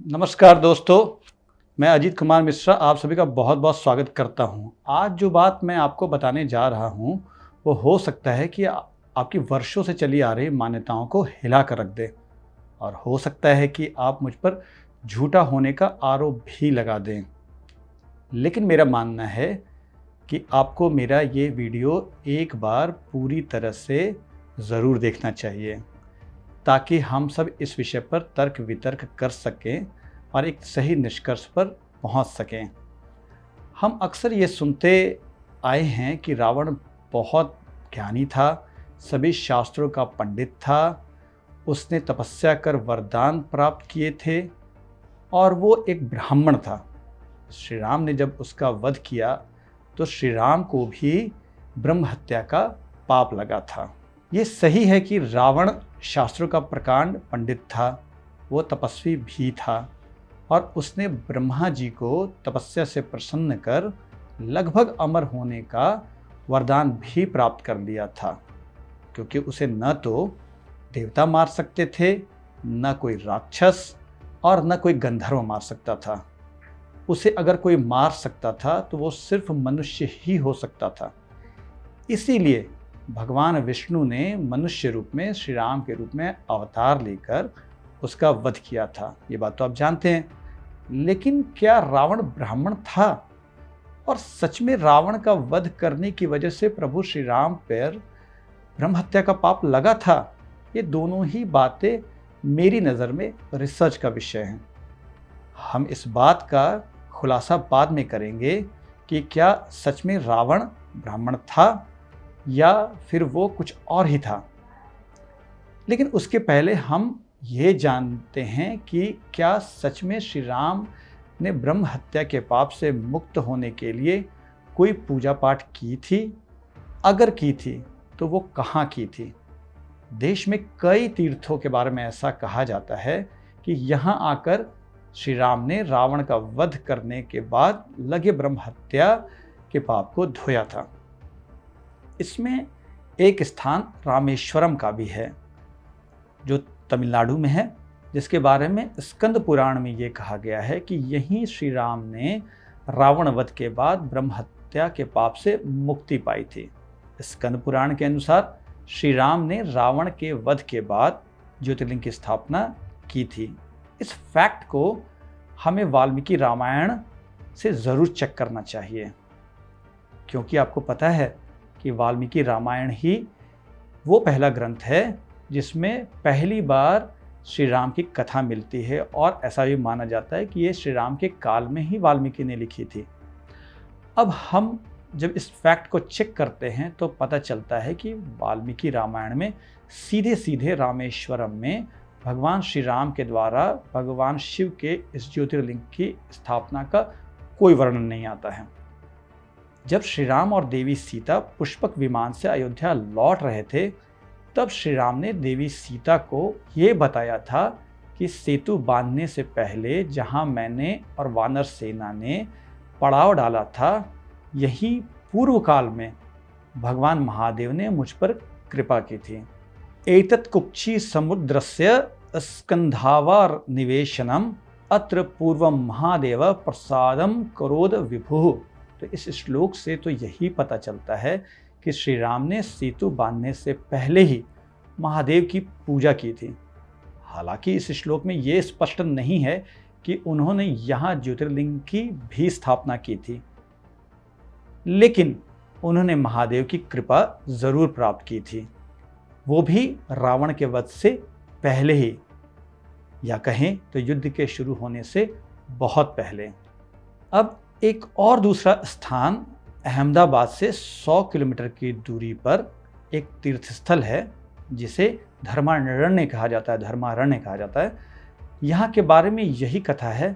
नमस्कार दोस्तों, मैं अजीत कुमार मिश्रा आप सभी का बहुत बहुत स्वागत करता हूं। आज जो बात मैं आपको बताने जा रहा हूं, वो हो सकता है कि आपकी वर्षों से चली आ रही मान्यताओं को हिला कर रख दे और हो सकता है कि आप मुझ पर झूठा होने का आरोप भी लगा दें। लेकिन मेरा मानना है कि आपको मेरा ये वीडियो एक बार पूरी तरह से ज़रूर देखना चाहिए, ताकि हम सब इस विषय पर तर्क वितर्क कर सकें और एक सही निष्कर्ष पर पहुंच सकें। हम अक्सर ये सुनते आए हैं कि रावण बहुत ज्ञानी था, सभी शास्त्रों का पंडित था, उसने तपस्या कर वरदान प्राप्त किए थे और वो एक ब्राह्मण था। श्री राम ने जब उसका वध किया तो श्री राम को भी ब्रह्म हत्या का पाप लगा था। ये सही है कि रावण शास्त्रों का प्रकांड पंडित था, वो तपस्वी भी था और उसने ब्रह्मा जी को तपस्या से प्रसन्न कर लगभग अमर होने का वरदान भी प्राप्त कर लिया था, क्योंकि उसे न तो देवता मार सकते थे, न कोई राक्षस और न कोई गंधर्व मार सकता था। उसे अगर कोई मार सकता था तो वो सिर्फ मनुष्य ही हो सकता था। इसीलिए भगवान विष्णु ने मनुष्य रूप में श्री राम के रूप में अवतार लेकर उसका वध किया था। ये बात तो आप जानते हैं। लेकिन क्या रावण ब्राह्मण था और सच में रावण का वध करने की वजह से प्रभु श्री राम पर ब्रह्म हत्या का पाप लगा था? ये दोनों ही बातें मेरी नज़र में रिसर्च का विषय हैं। हम इस बात का खुलासा बाद में करेंगे कि क्या सच में रावण ब्राह्मण था या फिर वो कुछ और ही था। लेकिन उसके पहले हम ये जानते हैं कि क्या सच में श्री राम ने ब्रह्म हत्या के पाप से मुक्त होने के लिए कोई पूजा पाठ की थी? अगर की थी तो वो कहाँ की थी? देश में कई तीर्थों के बारे में ऐसा कहा जाता है कि यहाँ आकर श्री राम ने रावण का वध करने के बाद लगे ब्रह्म हत्या के पाप को धोया था। इसमें एक स्थान रामेश्वरम का भी है, जो तमिलनाडु में है, जिसके बारे में स्कंद पुराण में ये कहा गया है कि यहीं श्री राम ने रावण वध के बाद ब्रह्म हत्या के पाप से मुक्ति पाई थी। स्कंद पुराण के अनुसार श्री राम ने रावण के वध के बाद ज्योतिर्लिंग की स्थापना की थी। इस फैक्ट को हमें वाल्मीकि रामायण से ज़रूर चेक करना चाहिए, क्योंकि आपको पता है कि वाल्मीकि रामायण ही वो पहला ग्रंथ है जिसमें पहली बार श्री राम की कथा मिलती है और ऐसा भी माना जाता है कि ये श्री राम के काल में ही वाल्मीकि ने लिखी थी। अब हम जब इस फैक्ट को चेक करते हैं तो पता चलता है कि वाल्मीकि रामायण में सीधे सीधे रामेश्वरम में भगवान श्री राम के द्वारा भगवान शिव के इस ज्योतिर्लिंग की स्थापना का कोई वर्णन नहीं आता है। जब श्री राम और देवी सीता पुष्पक विमान से अयोध्या लौट रहे थे, तब श्री राम ने देवी सीता को ये बताया था कि सेतु बांधने से पहले जहाँ मैंने और वानर सेना ने पड़ाव डाला था, यही पूर्व काल में भगवान महादेव ने मुझ पर कृपा की थी। एतत् कुक्षी समुद्रस्य स्कंधावार निवेशनम अत्र पूर्वम महादेव प्रसादम करोद विभुः। तो इस श्लोक से तो यही पता चलता है कि श्री राम ने सेतु बांधने से पहले ही महादेव की पूजा की थी। हालांकि इस श्लोक में ये स्पष्ट नहीं है कि उन्होंने यहाँ ज्योतिर्लिंग की भी स्थापना की थी, लेकिन उन्होंने महादेव की कृपा जरूर प्राप्त की थी, वो भी रावण के वध से पहले ही, या कहें तो युद्ध के शुरू होने से बहुत पहले। अब एक और दूसरा स्थान अहमदाबाद से 100 किलोमीटर की दूरी पर एक तीर्थस्थल है जिसे धर्मारण्य कहा जाता है। यहाँ के बारे में यही कथा है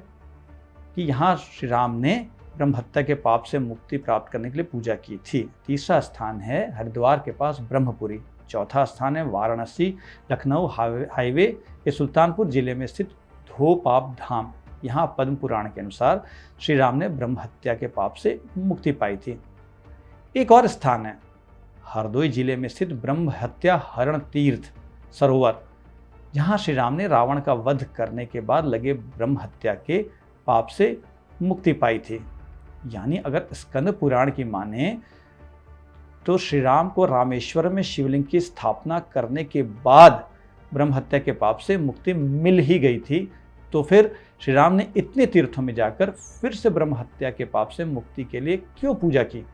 कि यहाँ श्री राम ने ब्रह्म हत्या के पाप से मुक्ति प्राप्त करने के लिए पूजा की थी। तीसरा स्थान है हरिद्वार के पास ब्रह्मपुरी। चौथा स्थान है वाराणसी लखनऊ हाईवे के सुल्तानपुर जिले में स्थित धोपाप धाम। यहाँ पद्म पुराण के अनुसार श्री राम ने ब्रह्म हत्या के पाप से मुक्ति पाई थी। एक और स्थान है हरदोई जिले में स्थित ब्रह्म हत्या हरण तीर्थ सरोवर। जहाँ श्री राम ने रावण का वध करने के बाद लगे ब्रह्म हत्या के पाप से मुक्ति पाई थी। यानी अगर स्कंद पुराण की माने तो श्री राम को रामेश्वर में शिवलिंग की स्थापना करने के बाद ब्रह्म हत्या के पाप से मुक्ति मिल ही गई थी, तो फिर श्री राम ने इतने तीर्थों में जाकर फिर से ब्रह्म हत्या के पाप से मुक्ति के लिए क्यों पूजा की?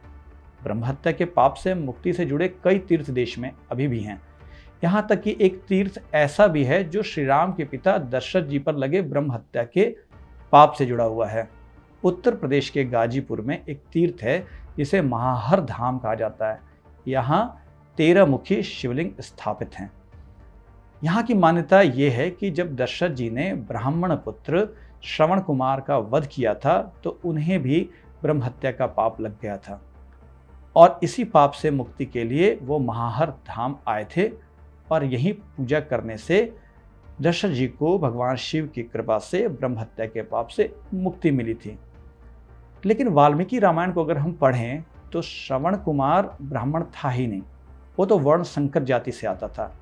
ब्रह्म हत्या के पाप से मुक्ति से जुड़े कई तीर्थ देश में अभी भी हैं। यहाँ तक कि एक तीर्थ ऐसा भी है जो श्री राम के पिता दशरथ जी पर लगे ब्रह्म हत्या के पाप से जुड़ा हुआ है। उत्तर प्रदेश के गाजीपुर में एक तीर्थ है जिसे महाहर धाम कहा जाता है। यहाँ 13 मुखी शिवलिंग स्थापित हैं। यहाँ की मान्यता ये है कि जब दशरथ जी ने ब्राह्मण पुत्र श्रवण कुमार का वध किया था तो उन्हें भी ब्रह्म हत्या का पाप लग गया था और इसी पाप से मुक्ति के लिए वो महाहर धाम आए थे और यहीं पूजा करने से दशरथ जी को भगवान शिव की कृपा से ब्रह्म हत्या के पाप से मुक्ति मिली थी। लेकिन वाल्मीकि रामायण को अगर हम पढ़ें तो श्रवण कुमार ब्राह्मण था ही नहीं, वो तो वर्ण संकर जाति से आता था।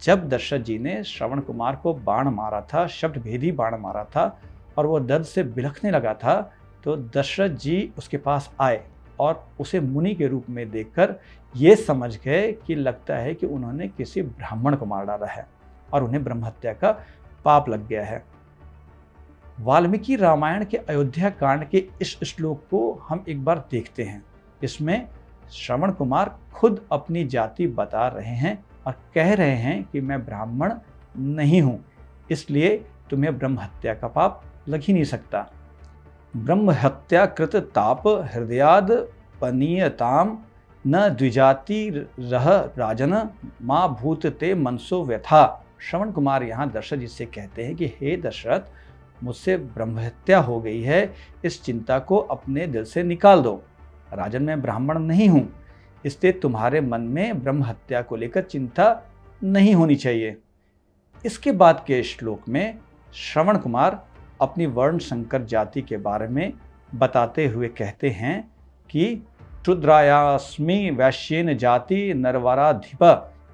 जब दशरथ जी ने श्रवण कुमार को बाण मारा था, शब्द भेदी बाण मारा था और वो दर्द से बिलखने लगा था, तो दशरथ जी उसके पास आए और उसे मुनि के रूप में देखकर ये समझ गए कि लगता है कि उन्होंने किसी ब्राह्मण को मार डाला है और उन्हें ब्रह्म हत्या का पाप लग गया है। वाल्मीकि रामायण के अयोध्या कांड के इस श्लोक को हम एक बार देखते हैं। इसमें श्रवण कुमार खुद अपनी जाति बता रहे हैं और कह रहे हैं कि मैं ब्राह्मण नहीं हूं, इसलिए तुम्हें ब्रह्म हत्या का पाप लग ही नहीं सकता। ब्रह्म हत्या कृत ताप हृदयाद पनीयताम न द्विजाति रह राजन माँ भूत ते मनसो व्यथा। श्रवण कुमार यहाँ दशरथ जी से कहते हैं कि हे दशरथ, मुझसे ब्रह्म हत्या हो गई है, इस चिंता को अपने दिल से निकाल दो। राजन, मैं ब्राह्मण नहीं हूँ, इसलिए तुम्हारे मन में ब्रह्म हत्या को लेकर चिंता नहीं होनी चाहिए। इसके बाद के श्लोक में श्रवण कुमार अपनी वर्ण संकर जाति के बारे में बताते हुए कहते हैं कि शूद्रायास्मि वैश्येन जाति नरवराधिप,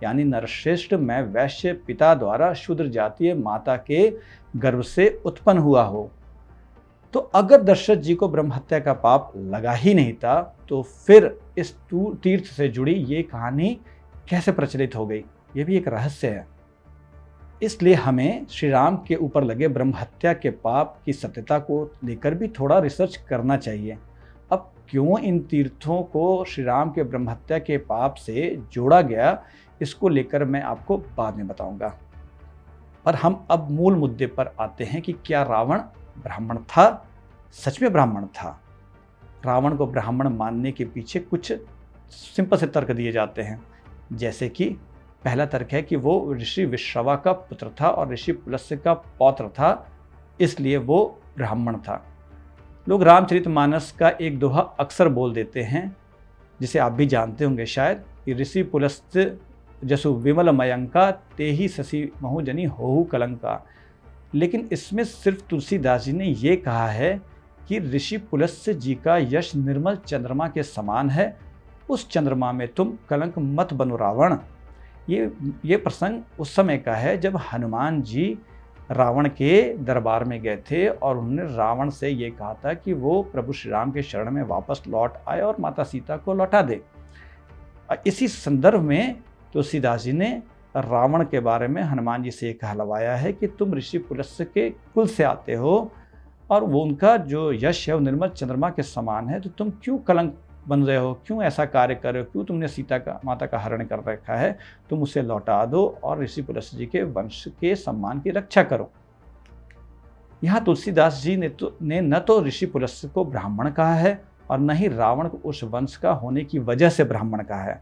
यानी नरश्रेष्ठ मैं वैश्य पिता द्वारा शूद्र जातीय माता के गर्भ से उत्पन्न हुआ हो। तो अगर दशरथ जी को ब्रह्म हत्या का पाप लगा ही नहीं था तो फिर इस तीर्थ से जुड़ी ये कहानी कैसे प्रचलित हो गई, ये भी एक रहस्य है। इसलिए हमें श्री राम के ऊपर लगे ब्रह्म हत्या के पाप की सत्यता को लेकर भी थोड़ा रिसर्च करना चाहिए। अब क्यों इन तीर्थों को श्री राम के ब्रह्म हत्या के पाप से जोड़ा गया, इसको लेकर मैं आपको बाद में बताऊंगा। पर हम अब मूल मुद्दे पर आते हैं कि क्या रावण ब्राह्मण था? सच में ब्राह्मण था? रावण को ब्राह्मण मानने के पीछे कुछ सिंपल से तर्क दिए जाते हैं। जैसे कि पहला तर्क है कि वो ऋषि विश्रवा का पुत्र था और ऋषि पुलस्त्य का पौत्र था, इसलिए वो ब्राह्मण था। लोग रामचरितमानस का एक दोहा अक्सर बोल देते हैं, जिसे आप भी जानते होंगे शायद, कि ऋषि पुलस्त्य जसु विमल मयंका तेहि शशि महुजनी होहु कलंका। लेकिन इसमें सिर्फ तुलसीदास जी ने ये कहा है कि ऋषि पुलस्त्य जी का यश निर्मल चंद्रमा के समान है, उस चंद्रमा में तुम कलंक मत बनो रावण। ये प्रसंग उस समय का है जब हनुमान जी रावण के दरबार में गए थे और उन्होंने रावण से ये कहा था कि वो प्रभु श्री राम के शरण में वापस लौट आए और माता सीता को लौटा दे। इसी संदर्भ में तुलसीदास जी ने रावण के बारे में हनुमान जी से ये कहलवाया है कि तुम ऋषि पुलस्त्य के कुल से आते हो और वो उनका जो यश है वो निर्मल चंद्रमा के समान है, तो तुम क्यों कलंक बन रहे हो, क्यों ऐसा कार्य कर रहे हो, क्यों तुमने सीता का माता का हरण कर रखा है, तुम उसे लौटा दो और ऋषि पुलस्त्य जी के वंश के सम्मान की रक्षा करो। यहाँ तुलसीदास जी ने न तो ऋषि पुलस्त्य को ब्राह्मण कहा है और न ही रावण को उस वंश का होने की वजह से ब्राह्मण कहा है।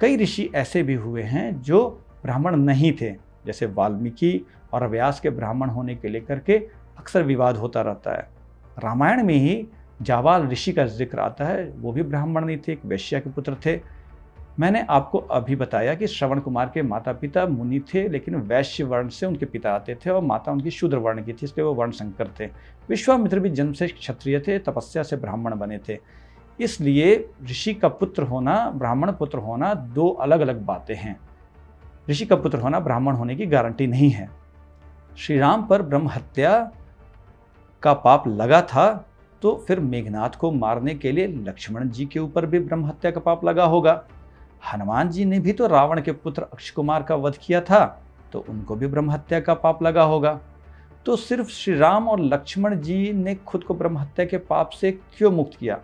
कई ऋषि ऐसे भी हुए हैं जो ब्राह्मण नहीं थे, जैसे वाल्मीकि और व्यास के ब्राह्मण होने के लेकर के अक्सर विवाद होता रहता है। रामायण में ही जावाल ऋषि का जिक्र आता है, वो भी ब्राह्मण नहीं थे, एक वैश्या के पुत्र थे। मैंने आपको अभी बताया कि श्रवण कुमार के माता पिता मुनि थे, लेकिन वैश्य वर्ण से उनके पिता आते थे और माता उनकी शूद्र वर्ण की थी, इसलिए वो वर्ण संकर थे। विश्वामित्र भी जन्म से क्षत्रिय थे, तपस्या से ब्राह्मण बने थे। इसलिए ऋषि का पुत्र होना, ब्राह्मण पुत्र होना दो अलग अलग बातें हैं। ऋषि का पुत्र होना ब्राह्मण होने की गारंटी नहीं है। श्री राम पर ब्रह्म हत्या का पाप लगा था, तो फिर मेघनाथ को मारने के लिए लक्ष्मण जी के ऊपर भी ब्रह्म हत्या का पाप लगा होगा। हनुमान जी ने भी तो रावण के पुत्र अक्षय कुमार का वध किया था, तो उनको भी ब्रह्म हत्या का पाप लगा होगा। तो सिर्फ श्री राम और लक्ष्मण जी ने खुद को ब्रह्म हत्या के पाप से क्यों मुक्त किया?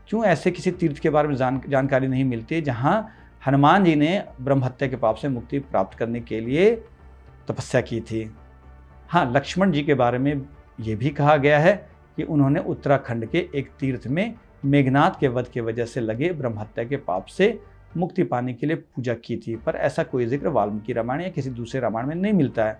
क्यों ऐसे किसी तीर्थ के बारे में जानकारी नहीं मिलती जहां हनुमान जी ने ब्रह्म हत्या के पाप से मुक्ति प्राप्त करने के लिए तपस्या की थी? हाँ, लक्ष्मण जी के बारे में ये भी कहा गया है कि उन्होंने उत्तराखंड के एक तीर्थ में मेघनाथ के वध के वजह से लगे ब्रह्म हत्या के पाप से मुक्ति पाने के लिए पूजा की थी, पर ऐसा कोई जिक्र वाल्मीकि रामायण या किसी दूसरे रामायण में नहीं मिलता है।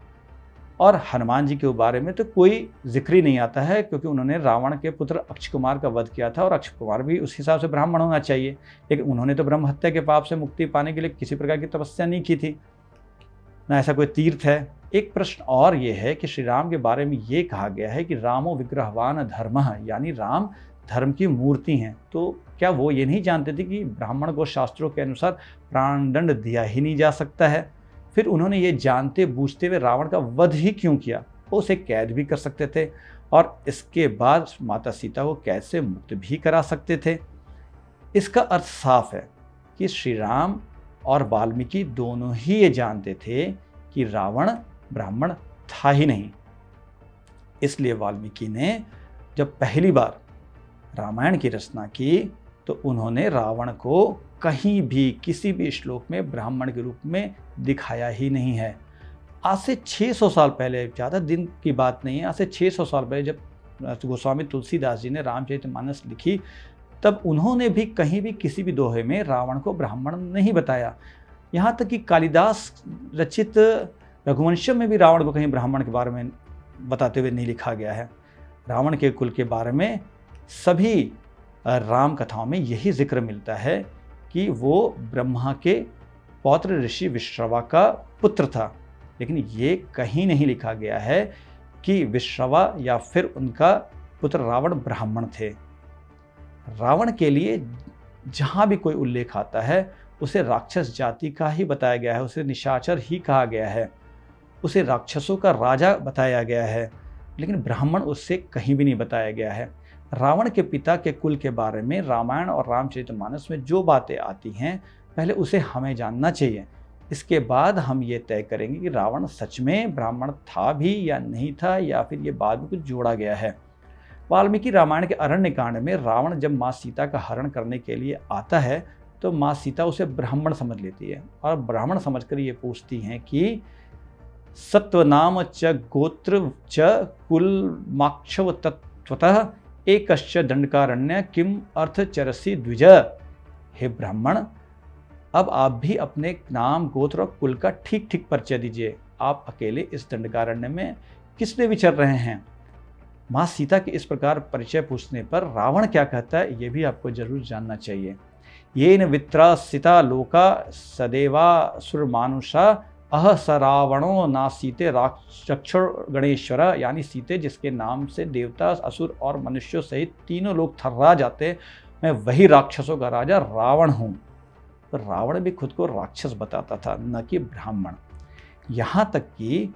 और हनुमान जी के बारे में तो कोई जिक्र ही नहीं आता है, क्योंकि उन्होंने रावण के पुत्र अक्षय कुमार का वध किया था और अक्षय कुमार भी उस हिसाब से ब्राह्मण होना चाहिए, लेकिन उन्होंने तो ब्रह्म हत्या के पाप से मुक्ति पाने के लिए किसी प्रकार की तपस्या नहीं की थी, ना ऐसा कोई तीर्थ है। एक प्रश्न और ये है कि श्री राम के बारे में ये कहा गया है कि रामो विग्रहवान धर्मः, यानी राम धर्म की मूर्ति हैं। तो क्या वो ये नहीं जानते थे कि ब्राह्मण को शास्त्रों के अनुसार प्राणदंड दिया ही नहीं जा सकता है? फिर उन्होंने ये जानते बूझते हुए रावण का वध ही क्यों किया? वो उसे कैद भी कर सकते थे और इसके बाद माता सीता को कैद से मुक्त भी करा सकते थे। इसका अर्थ साफ है कि श्री राम और वाल्मीकि दोनों ही ये जानते थे कि रावण ब्राह्मण था ही नहीं। इसलिए वाल्मीकि ने जब पहली बार रामायण की रचना की तो उन्होंने रावण को कहीं भी किसी भी श्लोक में ब्राह्मण के रूप में दिखाया ही नहीं है। आज से 600 साल पहले, ज़्यादा दिन की बात नहीं है, आज से 600 साल पहले जब गोस्वामी तुलसीदास जी ने रामचरितमानस लिखी, तब उन्होंने भी कहीं भी किसी भी दोहे में रावण को ब्राह्मण नहीं बताया। यहाँ तक कि कालिदास रचित रघुवंशम में भी रावण को कहीं ब्राह्मण के बारे में बताते हुए नहीं लिखा गया है। रावण के कुल के बारे में सभी राम कथाओं में यही जिक्र मिलता है कि वो ब्रह्मा के पौत्र ऋषि विश्रवा का पुत्र था, लेकिन ये कहीं नहीं लिखा गया है कि विश्रवा या फिर उनका पुत्र रावण ब्राह्मण थे। रावण के लिए जहाँ भी कोई उल्लेख आता है उसे राक्षस जाति का ही बताया गया है, उसे निशाचर ही कहा गया है, उसे राक्षसों का राजा बताया गया है, लेकिन ब्राह्मण उससे कहीं भी नहीं बताया गया है। रावण के पिता के कुल के बारे में रामायण और रामचरितमानस में जो बातें आती हैं, पहले उसे हमें जानना चाहिए। इसके बाद हम ये तय करेंगे कि रावण सच में ब्राह्मण था भी या नहीं था, या फिर ये बाद में कुछ जोड़ा गया है। वाल्मीकि रामायण के अरण्यकांड में रावण जब माँ सीता का हरण करने के लिए आता है तो माँ सीता उसे ब्राह्मण समझ लेती है और ब्राह्मण समझकर ये पूछती हैं कि सत्वनाम च गोत्र च कुलमाक्षव तत्वतः एकश्च दंडकारण्य किम अर्थ चरसी द्विज। हे ब्राह्मण, अब आप भी अपने नाम गोत्र और कुल का ठीक ठीक परिचय दीजिए। आप अकेले इस दंडकारण्य में किस लिए विचर रहे हैं? माँ सीता के इस प्रकार परिचय पूछने पर रावण क्या कहता है, ये भी आपको जरूर जानना चाहिए। येन वित्रासिता लोका सदेवासुर मानुषा अह स रावणो ना सीते राक्षर गणेश्वर, यानी सीते जिसके नाम से देवता, असुर और मनुष्यों सहित तीनों लोग थर्रा जाते, मैं वही राक्षसों का राजा रावण हूँ। तो रावण भी खुद को राक्षस बताता था, न कि ब्राह्मण। यहाँ तक कि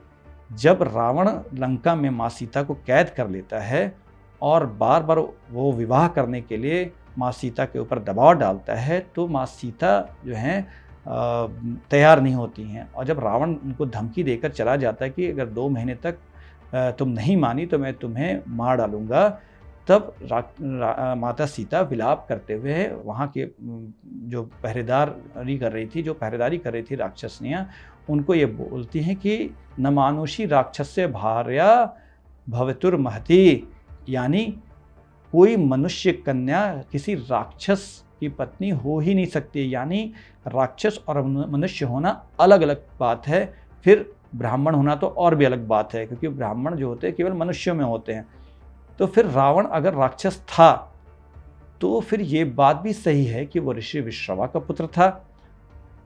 जब रावण लंका में माँ सीता को कैद कर लेता है और बार बार वो विवाह करने के लिए माँ सीता के ऊपर दबाव डालता है, तो माँ सीता जो हैं तैयार नहीं होती हैं। और जब रावण उनको धमकी देकर चला जाता है कि अगर 2 महीने तक तुम नहीं मानी तो मैं तुम्हें मार डालूंगा, तब माता सीता विलाप करते हुए वहाँ के जो पहरेदारी कर रही थी राक्षसनियाँ, उनको ये बोलती हैं कि न मानुषी राक्षस्य भार्या भवतुर महती, यानी कोई मनुष्य कन्या किसी राक्षस की पत्नी हो ही नहीं सकती। यानी राक्षस और मनुष्य होना अलग अलग बात है, फिर ब्राह्मण होना तो और भी अलग बात है, क्योंकि ब्राह्मण जो होते हैं केवल मनुष्यों में होते हैं। तो फिर रावण अगर राक्षस था तो फिर ये बात भी सही है कि वो ऋषि विश्रवा का पुत्र था।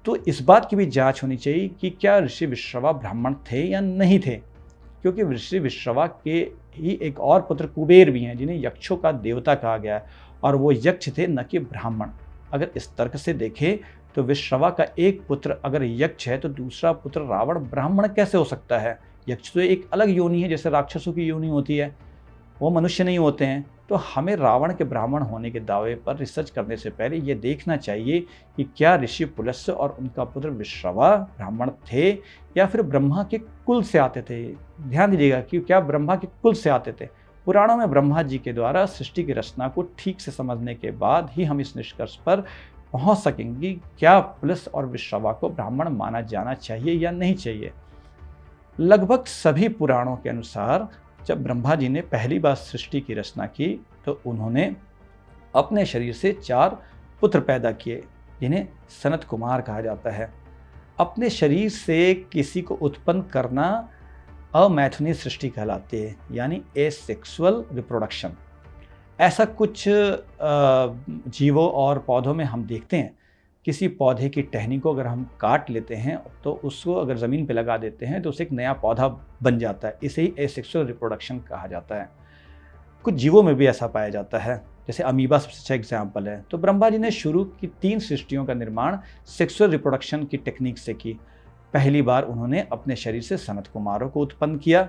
तो इस बात की भी जांच होनी चाहिए कि क्या ऋषि विश्रवा ब्राह्मण थे या नहीं थे, क्योंकि ऋषि विश्रवा के ही एक और पुत्र कुबेर भी हैं जिन्हें यक्षों का देवता कहा गया है, और वो यक्ष थे न कि ब्राह्मण। अगर इस तर्क से देखें तो विश्रवा का एक पुत्र अगर यक्ष है तो दूसरा पुत्र रावण ब्राह्मण कैसे हो सकता है? यक्ष तो एक अलग योनि है, जैसे राक्षसों की योनि होती है, वो मनुष्य नहीं होते हैं। तो हमें रावण के ब्राह्मण होने के दावे पर रिसर्च करने से पहले ये देखना चाहिए कि क्या ऋषि पुलस्त्य और उनका पुत्र विश्रवा ब्राह्मण थे या फिर ब्रह्मा के कुल से आते थे। ध्यान दीजिएगा कि क्या ब्रह्मा के कुल से आते थे। पुराणों में ब्रह्मा जी के द्वारा सृष्टि की रचना को ठीक से समझने के बाद ही हम इस निष्कर्ष पर पहुंच सकेंगे क्या पुलस्त्य और विश्रवा को ब्राह्मण माना जाना चाहिए या नहीं चाहिए। लगभग सभी पुराणों के अनुसार जब ब्रह्मा जी ने पहली बार सृष्टि की रचना की तो उन्होंने अपने शरीर से 4 पुत्र पैदा किए, जिन्हें सनत कुमार कहा जाता है। अपने शरीर से किसी को उत्पन्न करना अमैथुनी सृष्टि कहलाती है, यानी एसेक्सुअल रिप्रोडक्शन। ऐसा कुछ जीवों और पौधों में हम देखते हैं। किसी पौधे की टहनी को अगर हम काट लेते हैं तो उसको अगर ज़मीन पे लगा देते हैं तो उससे एक नया पौधा बन जाता है। इसे ही एसेक्सुअल रिप्रोडक्शन कहा जाता है। कुछ जीवों में भी ऐसा पाया जाता है, जैसे अमीबा सबसे अच्छा एग्जाम्पल है। तो ब्रह्मा जी ने शुरू की 3 सृष्टियों का निर्माण सेक्सुअल रिप्रोडक्शन की टेक्निक से की। पहली बार उन्होंने अपने शरीर से सनत कुमारों को उत्पन्न किया,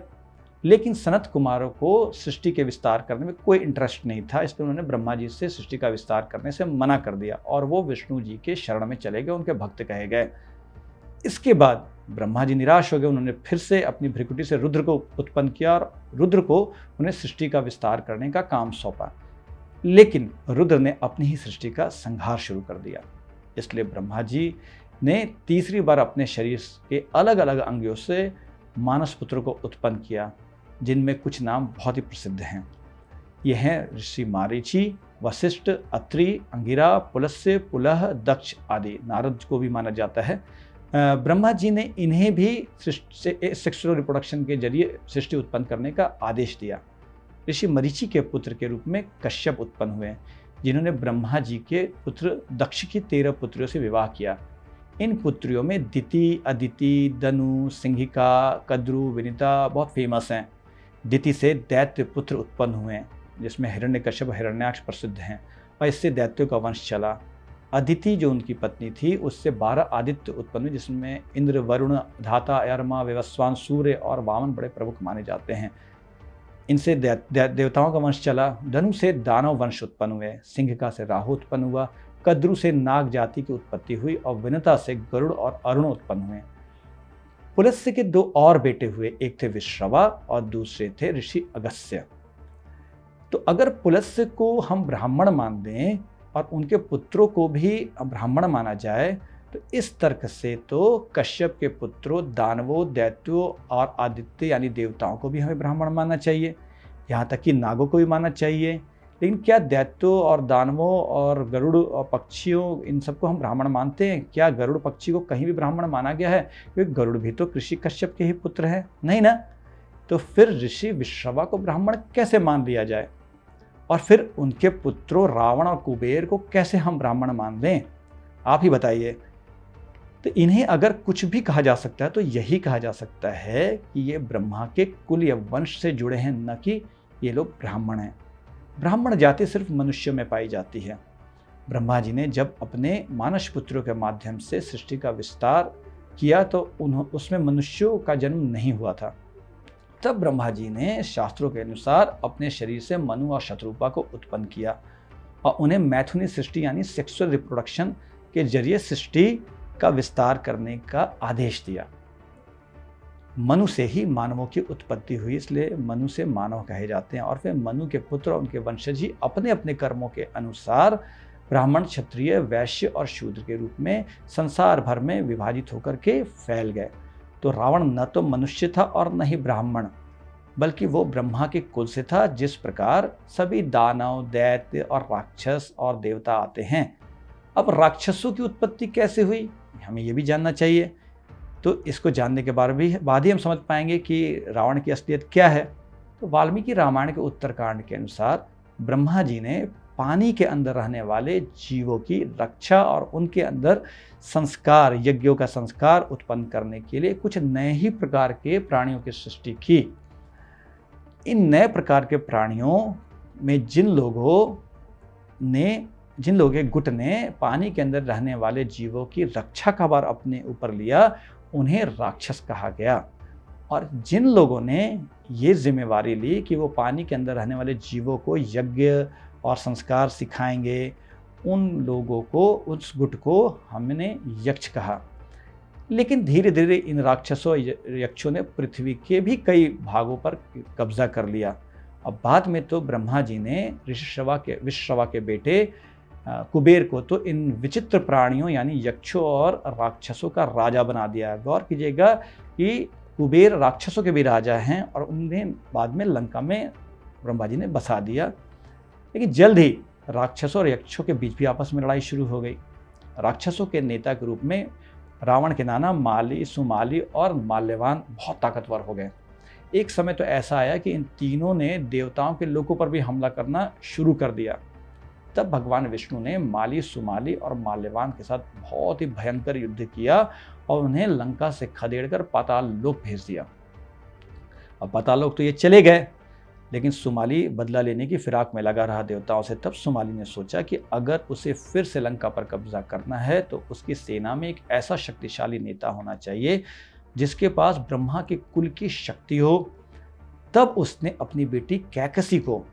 लेकिन सनत कुमारों को सृष्टि के विस्तार करने में कोई इंटरेस्ट नहीं था, इसलिए उन्होंने ब्रह्मा जी से सृष्टि का विस्तार करने से मना कर दिया और वो विष्णु जी के शरण में चले गए, उनके भक्त कहे गए। इसके बाद ब्रह्मा जी निराश हो गए, उन्होंने फिर से अपनी भ्रिकुटी से रुद्र को उत्पन्न किया और रुद्र को उन्हें सृष्टि का विस्तार करने का काम सौंपा, लेकिन रुद्र ने अपनी ही सृष्टि का संहार शुरू कर दिया। इसलिए ब्रह्मा जी ने तीसरी बार अपने शरीर के अलग अलग अंगों से मानस पुत्र को उत्पन्न किया, जिनमें कुछ नाम बहुत ही प्रसिद्ध हैं। ये हैं ऋषि मारीचि, वशिष्ठ, अत्रि, अंगिरा, पुलस्त्य, पुलह, दक्ष आदि। नारद को भी माना जाता है। ब्रह्मा जी ने इन्हें भी सेक्सुअल रिप्रोडक्शन के जरिए सृष्टि उत्पन्न करने का आदेश दिया। ऋषि मरीचि के पुत्र के रूप में कश्यप उत्पन्न हुए, जिन्होंने ब्रह्मा जी के पुत्र दक्ष की 13 पुत्रियों से विवाह किया। इन पुत्रियों में दिति, अदिति, दनु, सिंहिका, कद्रु, विनीता बहुत फेमस हैं। दिति से दैत्य पुत्र उत्पन्न हुए, जिसमें हिरण्यकश्यप, हिरण्याक्ष प्रसिद्ध हैं, और इससे दैत्यों का वंश चला। अदिति जो उनकी पत्नी थी, उससे 12 आदित्य उत्पन्न हुए, जिसमें इंद्र, वरुण, धाता, अयरमा, विवस्वान, सूर्य और वामन बड़े प्रमुख माने जाते हैं। इनसे देवताओं का वंश चला। धनु से दानव वंश उत्पन्न हुए, सिंहिका से राहु उत्पन्न हुआ, कद्रु से नाग जाति की उत्पत्ति हुई और विनता से गरुड़ और अरुण उत्पन्न हुए। पुलस्त्य के 2 और बेटे हुए, एक थे विश्रवा और दूसरे थे ऋषि अगस्त्य। तो अगर पुलस्त्य को हम ब्राह्मण मान दें और उनके पुत्रों को भी ब्राह्मण माना जाए तो इस तर्क से तो कश्यप के पुत्रों दानवों, दैत्यों और आदित्य यानी देवताओं को भी हमें ब्राह्मण मानना चाहिए, यहाँ तक कि नागों को भी मानना चाहिए। लेकिन क्या दैत्यों और दानवों और गरुड़ और पक्षियों, इन सबको हम ब्राह्मण मानते हैं? क्या गरुड़ पक्षी को कहीं भी ब्राह्मण माना गया है? क्योंकि गरुड़ भी तो ऋषि कश्यप के ही पुत्र हैं, नहीं ना? तो फिर ऋषि विश्रवा को ब्राह्मण कैसे मान लिया जाए? और फिर उनके पुत्रों रावण और कुबेर को कैसे हम ब्राह्मण मान लें? आप ही बताइए। तो इन्हें अगर कुछ भी कहा जा सकता है तो यही कहा जा सकता है कि ये ब्रह्मा के कुल या वंश से जुड़े हैं, न कि ये लोग ब्राह्मण हैं। ब्राह्मण जाति सिर्फ मनुष्य में पाई जाती है। ब्रह्मा जी ने जब अपने मानस पुत्रों के माध्यम से सृष्टि का विस्तार किया तो उसमें मनुष्यों का जन्म नहीं हुआ था। तब ब्रह्मा जी ने शास्त्रों के अनुसार अपने शरीर से मनु और शत्रुपा को उत्पन्न किया और उन्हें मैथुनी सृष्टि यानी सेक्सुअल रिप्रोडक्शन के जरिए सृष्टि का विस्तार करने का आदेश दिया। मनु से ही मानवों की उत्पत्ति हुई, इसलिए मनु से मानव कहे जाते हैं। और फिर मनु के पुत्र और उनके वंशज ही अपने अपने कर्मों के अनुसार ब्राह्मण, क्षत्रिय, वैश्य और शूद्र के रूप में संसार भर में विभाजित होकर के फैल गए। तो रावण न तो मनुष्य था और न ही ब्राह्मण, बल्कि वो ब्रह्मा के कुल से था, जिस प्रकार सभी दानव, दैत्य और राक्षस और देवता आते हैं। अब राक्षसों की उत्पत्ति कैसे हुई, हमें ये भी जानना चाहिए। तो इसको जानने के बाद ही हम समझ पाएंगे कि रावण की असलियत क्या है। तो वाल्मीकि रामायण के उत्तरकांड के अनुसार ब्रह्मा जी ने पानी के अंदर रहने वाले जीवों की रक्षा और उनके अंदर संस्कार, यज्ञों का संस्कार उत्पन्न करने के लिए कुछ नए ही प्रकार के प्राणियों की सृष्टि की। इन नए प्रकार के प्राणियों में जिन लोगों ने जिन लोगों के गुट ने पानी के अंदर रहने वाले जीवों की रक्षा का भार अपने ऊपर लिया, उन्हें राक्षस कहा गया। और जिन लोगों ने ये जिम्मेवारी ली कि वो पानी के अंदर रहने वाले जीवों को यज्ञ और संस्कार सिखाएंगे, उन लोगों को, उस गुट को हमने यक्ष कहा। लेकिन धीरे धीरे इन राक्षसों यक्षों ने पृथ्वी के भी कई भागों पर कब्जा कर लिया। अब बाद में तो ब्रह्मा जी ने विश्रवा के बेटे कुबेर को तो इन विचित्र प्राणियों यानी यक्षों और राक्षसों का राजा बना दिया। गौर कीजिएगा कि कुबेर राक्षसों के भी राजा हैं और उन्हें बाद में लंका में ब्रह्मा जी ने बसा दिया। लेकिन जल्द ही राक्षसों और यक्षों के बीच भी आपस में लड़ाई शुरू हो गई। राक्षसों के नेता के रूप में रावण के नाना माली, सुमाली और माल्यवान बहुत ताकतवर हो गए। एक समय तो ऐसा आया कि इन तीनों ने देवताओं के लोकों पर भी हमला करना शुरू कर दिया। तब भगवान विष्णु ने माली, सुमाली और माल्यवान के साथ बहुत ही भयंकर युद्ध किया और उन्हें लंका से खदेड़कर पाताल लोक भेज दिया। अब पाताल लोक तो ये चले गए, लेकिन सुमाली बदला लेने की फिराक में लगा रहा देवताओं से। तब सुमाली ने सोचा कि अगर उसे फिर से लंका पर कब्जा करना है तो उसकी सेना में एक ऐसा शक्तिशाली नेता होना चाहिए जिसके पास ब्रह्मा के कुल की शक्ति हो। तब उसने अपनी बेटी कैकसी को,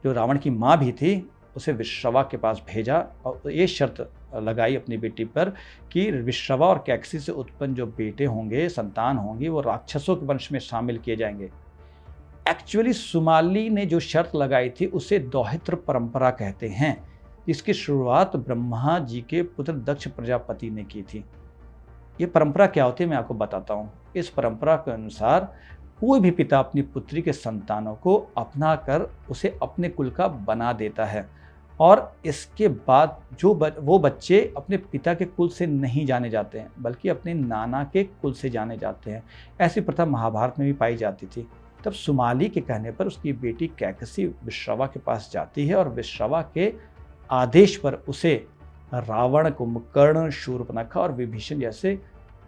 जो रावण की माँ भी थी, उसे विश्रवा के पास भेजा और ये शर्त लगाई अपनी बेटी पर कि विश्रवा और कैकसी से उत्पन्न जो बेटे होंगे, संतान होंगी, वो राक्षसों के वंश में शामिल किए जाएंगे। एक्चुअली सुमाली ने जो शर्त लगाई थी उसे दौहित्र परंपरा कहते हैं, जिसकी शुरुआत ब्रह्मा जी के पुत्र दक्ष प्रजापति ने की थी। ये परंपरा क्या होती है मैं आपको बताता हूँ। इस परंपरा के अनुसार कोई भी पिता अपनी पुत्री के संतानों को अपना कर उसे अपने कुल का बना देता है और इसके बाद वो बच्चे अपने पिता के कुल से नहीं जाने जाते हैं बल्कि अपने नाना के कुल से जाने जाते हैं। ऐसी प्रथा महाभारत में भी पाई जाती थी। तब सुमाली के कहने पर उसकी बेटी कैकसी विश्रवा के पास जाती है और विश्रवा के आदेश पर उसे रावण, कुंभकर्ण, शूर्पणखा और विभीषण जैसे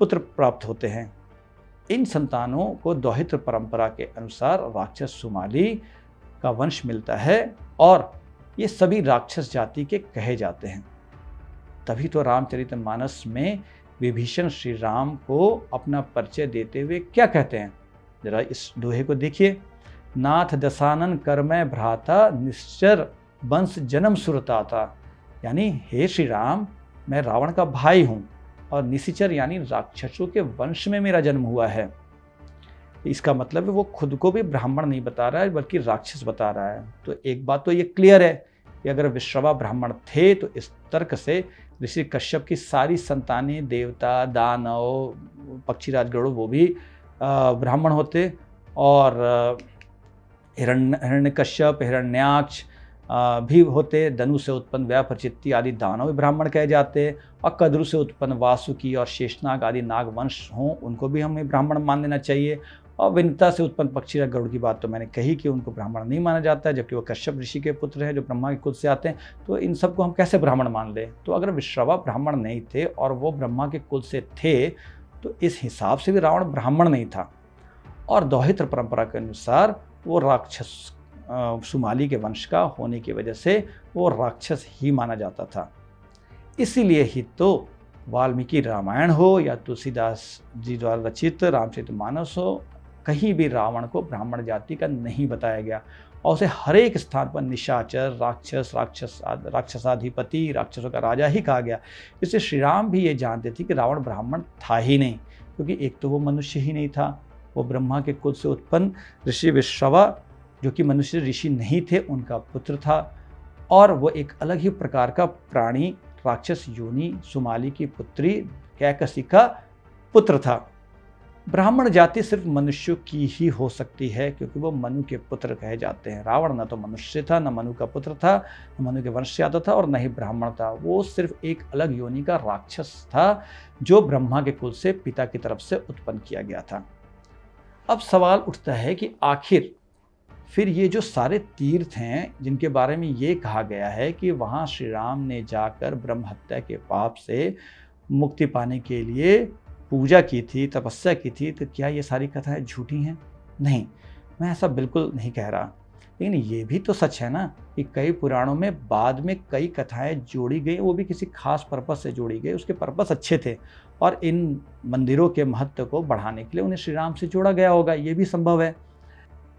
पुत्र प्राप्त होते हैं। इन संतानों को दौहित्र परंपरा के अनुसार राक्षस सुमाली का वंश मिलता है और ये सभी राक्षस जाति के कहे जाते हैं। तभी तो रामचरितमानस में विभीषण श्री राम को अपना परिचय देते हुए क्या कहते हैं, जरा इस दोहे को देखिए। नाथ दशानन करमय भ्राता, निश्चर वंश जन्म सुरताता। यानी हे श्री राम, मैं रावण का भाई हूँ और निशिचर यानी राक्षसों के वंश में मेरा जन्म हुआ है। इसका मतलब है वो खुद को भी ब्राह्मण नहीं बता रहा है बल्कि राक्षस बता रहा है। तो एक बात तो ये क्लियर है कि अगर विश्रवा ब्राह्मण थे तो इस तर्क से ऋषि कश्यप की सारी संतानें, देवता, दानव, पक्षीराज, गरुड़ वो भी ब्राह्मण होते और हिरण्यकश्यप, हिरण्याक्ष भी होते। धनु से उत्पन्न व्याप्रचित्ति आदि दानव भी ब्राह्मण कहे जाते और कद्रु से उत्पन्न वासुकी और शेषनाग आदि नाग वंश हों उनको भी हमें ब्राह्मण मान लेना चाहिए। और विनता से उत्पन्न पक्षीराज, गरुड़ की बात तो मैंने कही कि उनको ब्राह्मण नहीं माना जाता है, जबकि वो कश्यप ऋषि के पुत्र हैं जो ब्रह्मा के कुल से आते हैं। तो इन सबको हम कैसे ब्राह्मण मान लें? तो अगर विश्रवा ब्राह्मण नहीं थे और वो ब्रह्मा के कुल से थे तो इस हिसाब से भी रावण ब्राह्मण नहीं था। और दौहित्र परंपरा के अनुसार वो राक्षस सुमाली के वंश का होने की वजह से वो राक्षस ही माना जाता था। इसीलिए ही तो वाल्मीकि रामायण हो या तुलसीदास जी द्वारा रचित रामचरितमानस हो, कहीं भी रावण को ब्राह्मण जाति का नहीं बताया गया और उसे हर एक स्थान पर निशाचर, राक्षसाधिपति, राक्षसों का राजा ही कहा गया। इससे श्री राम भी ये जानते थे कि रावण ब्राह्मण था ही नहीं, क्योंकि एक तो वो मनुष्य ही नहीं था, वो ब्रह्मा के कुल से उत्पन्न ऋषि विश्रवा जो कि मनुष्य ऋषि नहीं थे उनका पुत्र था और वो एक अलग ही प्रकार का प्राणी राक्षस योनि सुमाली की पुत्री कैकसी का पुत्र था। ब्राह्मण जाति सिर्फ मनुष्यों की ही हो सकती है क्योंकि वो मनु के पुत्र कहे जाते हैं। रावण न तो मनुष्य था, न मनु का पुत्र था, न मनु के वंश से आता था और न ही ब्राह्मण था। वो सिर्फ एक अलग योनि का राक्षस था जो ब्रह्मा के कुल से पिता की तरफ से उत्पन्न किया गया था। अब सवाल उठता है कि आखिर फिर ये जो सारे तीर्थ हैं जिनके बारे में ये कहा गया है कि वहाँ श्री राम ने जाकर ब्रह्म हत्या के पाप से मुक्ति पाने के लिए पूजा की थी, तपस्या की थी, तो क्या ये सारी कथाएं झूठी हैं? नहीं, मैं ऐसा बिल्कुल नहीं कह रहा। लेकिन ये भी तो सच है ना कि कई पुराणों में बाद में कई कथाएं जोड़ी गई, वो भी किसी खास पर्पस से जोड़ी गई, उसके पर्पस अच्छे थे और इन मंदिरों के महत्व को बढ़ाने के लिए उन्हें श्री राम से जोड़ा गया होगा, ये भी संभव है।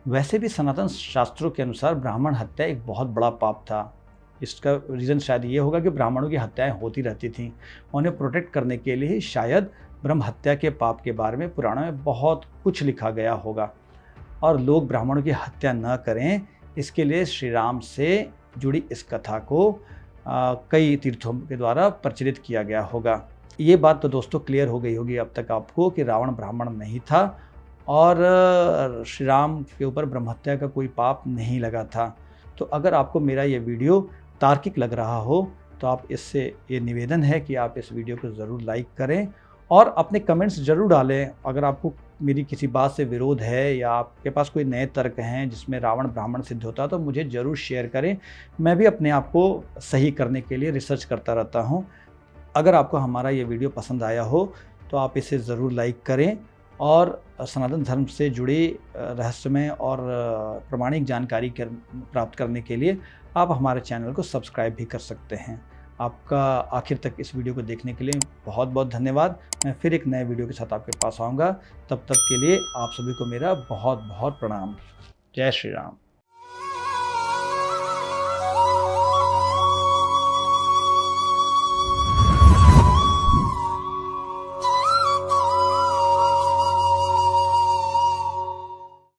वैसे भी सनातन शास्त्रों के अनुसार ब्राह्मण हत्या एक बहुत बड़ा पाप था। इसका रीज़न शायद ये होगा कि ब्राह्मणों की हत्याएं होती रहती थीं। उन्हें प्रोटेक्ट करने के लिए ही शायद ब्रह्म हत्या के पाप के बारे में पुराणों में बहुत कुछ लिखा गया होगा और लोग ब्राह्मणों की हत्या न करें, इसके लिए श्री राम से जुड़ी इस कथा को कई तीर्थों के द्वारा प्रचलित किया गया होगा। ये बात तो दोस्तों क्लियर हो गई होगी अब तक आपको कि रावण ब्राह्मण नहीं था और श्री राम के ऊपर ब्रह्म हत्या का कोई पाप नहीं लगा था। तो अगर आपको मेरा ये वीडियो तार्किक लग रहा हो तो आप इससे ये निवेदन है कि आप इस वीडियो को ज़रूर लाइक करें और अपने कमेंट्स ज़रूर डालें। अगर आपको मेरी किसी बात से विरोध है या आपके पास कोई नए तर्क हैं जिसमें रावण ब्राह्मण सिद्ध होता तो मुझे ज़रूर शेयर करें। मैं भी अपने आप को सही करने के लिए रिसर्च करता रहता हूँ। अगर आपको हमारा ये वीडियो पसंद आया हो तो आप इसे ज़रूर लाइक करें और सनातन धर्म से जुड़ी रहस्यमय और प्रामाणिक जानकारी प्राप्त करने के लिए आप हमारे चैनल को सब्सक्राइब भी कर सकते हैं। आपका आखिर तक इस वीडियो को देखने के लिए बहुत बहुत धन्यवाद। मैं फिर एक नए वीडियो के साथ आपके पास आऊँगा। तब तक के लिए आप सभी को मेरा बहुत बहुत प्रणाम। जय श्री राम।